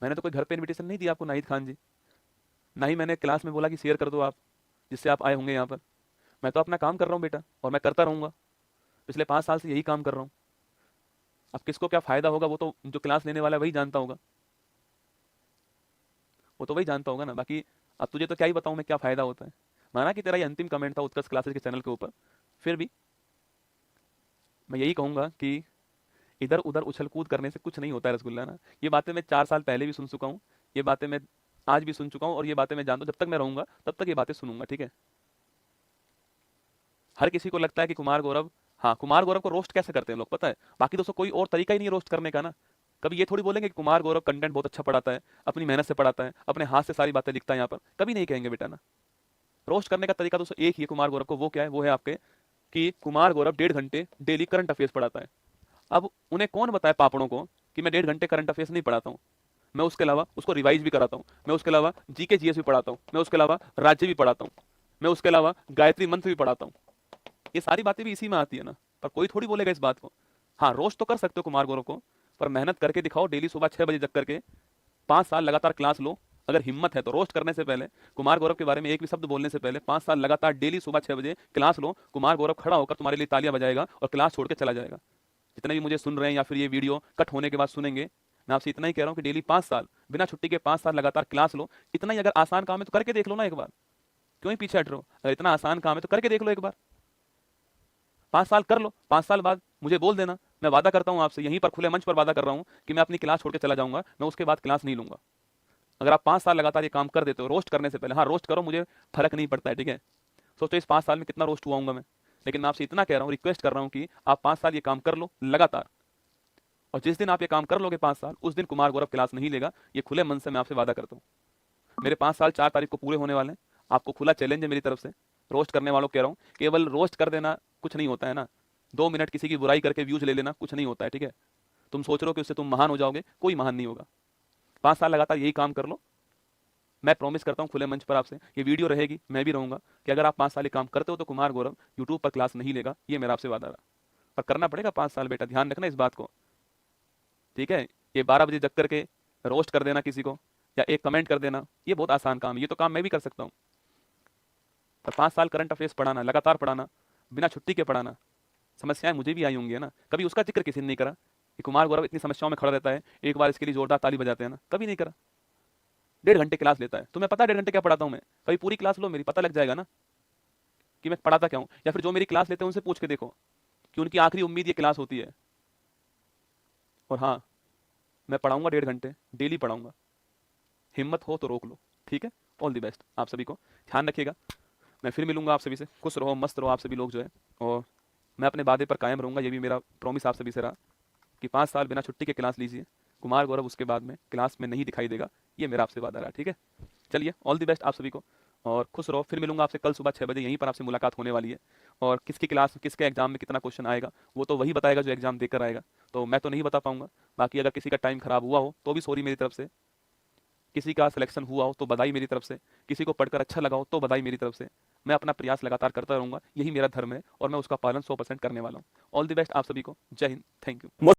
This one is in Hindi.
मैंने तो कोई घर पे इनविटेशन नहीं दिया आपको नाहिद खान जी। ना ही मैंने क्लास में बोला कि शेयर कर दो आप, जिससे आप आए होंगे यहाँ पर। मैं तो अपना काम कर रहा हूँ बेटा, और मैं करता रहूंगा। पिछले 5 साल से यही काम कर रहा हूँ। अब किसको क्या फायदा होगा वो तो जो क्लास लेने वाला है वही जानता होगा। वो तो वही जानता होगा ना। बाकी अब तुझे तो क्या ही बताऊं मैं क्या फायदा होता है। माना कि तेरा ये अंतिम कमेंट था उत्कर्ष क्लासेस के चैनल के ऊपर, फिर भी मैं यही कहूंगा कि इधर उधर उछल कूद करने से कुछ नहीं होता है रसगुल्ला ना। ये बातें मैं 4 साल पहले भी सुन चुका हूँ, ये बातें मैं आज भी सुन चुका हूँ, और ये बातें मैं जानता हूँ। जब तक मैं रहूंगा तब तक ये बातें सुनूंगा, ठीक है। हर किसी को लगता है कि कुमार गौरव, हाँ कुमार गौरव को रोस्ट कैसे करते हैं लोग पता है। बाकी दोस्तों कोई और तरीका ही नहीं है रोस्ट करने का ना। कभी ये थोड़ी बोलेंगे कि कुमार गौरव कंटेंट बहुत अच्छा पढ़ाता है, अपनी मेहनत से पढ़ाता है, अपने हाथ से सारी बातें लिखता है यहाँ पर, कभी नहीं कहेंगे बेटा ना। रोस्ट करने का तरीका दोस्तों एक ही है कुमार गौरव को, वो क्या है, वो है आपके कि कुमार गौरव 1.5 घंटे डेली करंट अफेयर्स पढ़ाता है। अब उन्हें कौन बताए पापड़ों को कि मैं 1.5 घंटे करंट अफेयर्स नहीं पढ़ाता हूँ। मैं उसके अलावा उसको रिवाइज भी कराता हूँ, मैं उसके अलावा जीके जीएस भी पढ़ाता हूँ, मैं उसके अलावा राज्य भी पढ़ाता हूँ, मैं उसके अलावा गायत्री मंत्र भी पढ़ाता हूँ। ये सारी बातें भी इसी में आती है ना। पर कोई थोड़ी बोलेगा इस बात को। हाँ रोस्ट तो कर सकते हो कुमार गौरव को, पर मेहनत करके दिखाओ। डेली सुबह 6 बजे जग करके 5 साल लगातार क्लास लो। अगर हिम्मत है तो रोस्ट करने से पहले, कुमार गौरव के बारे में एक भी शब्द बोलने से पहले 5 साल लगातार डेली सुबह 6 बजे क्लास लो। कुमार गौरव खड़ा होकर तुम्हारे लिए तालियां बजाएगा और क्लास छोड़ के चला जाएगा। जितने भी मुझे सुन रहे हैं या फिर ये वीडियो कट होने के बाद सुनेंगे, मैं आपसे इतना ही कह रहा हूँ कि डेली 5 साल बिना छुट्टी के 5 साल लगातार क्लास लो। इतना ही अगर आसान काम है तो करके देख लो ना एक बार। क्यों ही पीछे हट रहे हो? अगर इतना आसान काम है तो करके देख लो एक बार। 5 साल कर लो, 5 साल बाद मुझे बोल देना। मैं वादा करता हूं आपसे, यहीं पर खुले मंच पर वादा कर रहा हूं कि मैं अपनी क्लास छोड़ के चला जाऊंगा, मैं उसके बाद क्लास नहीं लूंगा। अगर आप 5 साल लगातार ये काम कर देते हो रोस्ट करने से पहले, हाँ रोस्ट करो, मुझे फर्क नहीं पड़ता है, ठीक है। सोचो इस 5 साल में कितना रोस्ट हुआ हूंगा मैं। लेकिन मैं आपसे इतना कह रहा हूँ, रिक्वेस्ट कर रहा हूँ कि आप 5 साल ये काम कर लो लगातार। और जिस दिन आप ये काम कर लोगे 5 साल, उस दिन कुमार गौरव क्लास नहीं लेगा। ये खुले मन से मैं आपसे वादा करता हूँ। मेरे 5 साल 4 तारीख को पूरे होने वाले हैं। आपको खुला चैलेंज है मेरी तरफ से। रोस्ट करने वालों को कह रहा हूँ, केवल रोस्ट कर देना कुछ नहीं होता है ना। 2 मिनट किसी की बुराई करके व्यूज ले लेना कुछ नहीं होता है, ठीक है। तुम सोच रहे हो कि उससे तुम महान हो जाओगे, कोई महान नहीं होगा। 5 साल लगातार यही काम कर लो। मैं प्रॉमिस करता हूँ खुले मंच पर आपसे, ये वीडियो रहेगी, मैं भी रहूंगा, कि अगर आप 5 साल ये काम करते हो तो कुमार गौरव यूट्यूब पर क्लास नहीं लेगा। ये मेरा आपसे वादा रहा। पर करना पड़ेगा 5 साल बेटा, ध्यान रखना इस बात को, ठीक है। ये 12 बजे जग करके रोस्ट कर देना किसी को, या एक कमेंट कर देना, ये बहुत आसान काम है। ये तो काम मैं भी कर सकता हूँ। पर 5 साल करंट अफेयर्स पढ़ाना, लगातार पढ़ाना, बिना छुट्टी के पढ़ाना, समस्याएं मुझे भी आई होंगी है ना। कभी उसका जिक्र किसी ने नहीं करा कि कुमार गौरव इतनी समस्याओं में खड़ा रहता है, एक बार इसके लिए जोरदार ताली बजाते हैं ना, कभी नहीं करा। 1.5 घंटे क्लास लेता है। तुम्हें पता है 1.5 घंटे क्या पढ़ाता हूँ मैं? कभी पूरी क्लास लो मेरी, पता लग जाएगा ना कि मैं पढ़ाता क्या हूँ। या फिर जो मेरी क्लास लेते हैं उनसे पूछ के देखो कि उनकी आखिरी उम्मीद ये क्लास होती है। और हाँ, मैं पढ़ाऊंगा 1.5 घंटे, डेली पढ़ाऊंगा। हिम्मत हो तो रोक लो, ठीक है। ऑल द बेस्ट आप सभी को, ध्यान रखिएगा। मैं फिर मिलूंगा आप सभी से। खुश रहो, मस्त रहो आप सभी लोग जो है। और मैं अपने वादे पर कायम रहूंगा, ये भी मेरा प्रॉमिस आप सभी से रहा कि 5 साल बिना छुट्टी के क्लास लीजिए। कुमार गौरव उसके बाद में क्लास में नहीं दिखाई देगा, ये मेरा आपसे वादा रहा, ठीक है। चलिए ऑल द बेस्ट आप सभी को, और खुश रहो। फिर मिलूंगा आपसे कल सुबह 6 बजे, यहीं पर आपसे मुलाकात होने वाली है। और किसकी क्लास किसके एग्जाम में कितना क्वेश्चन आएगा वो तो वही बताएगा जो एग्जाम देकर आएगा, तो मैं तो नहीं बता पाऊंगा। बाकी अगर किसी का टाइम खराब हुआ हो तो भी सॉरी मेरी तरफ से। किसी का सिलेक्शन हुआ हो तो बधाई मेरी तरफ से। किसी को पढ़कर अच्छा लगा हो तो बधाई मेरी तरफ से। मैं अपना प्रयास लगातार करता रहूंगा, यही मेरा धर्म है और मैं उसका पालन 100% करने वाला हूँ। ऑल द बेस्ट आप सभी को। जय हिंद, थैंक यू।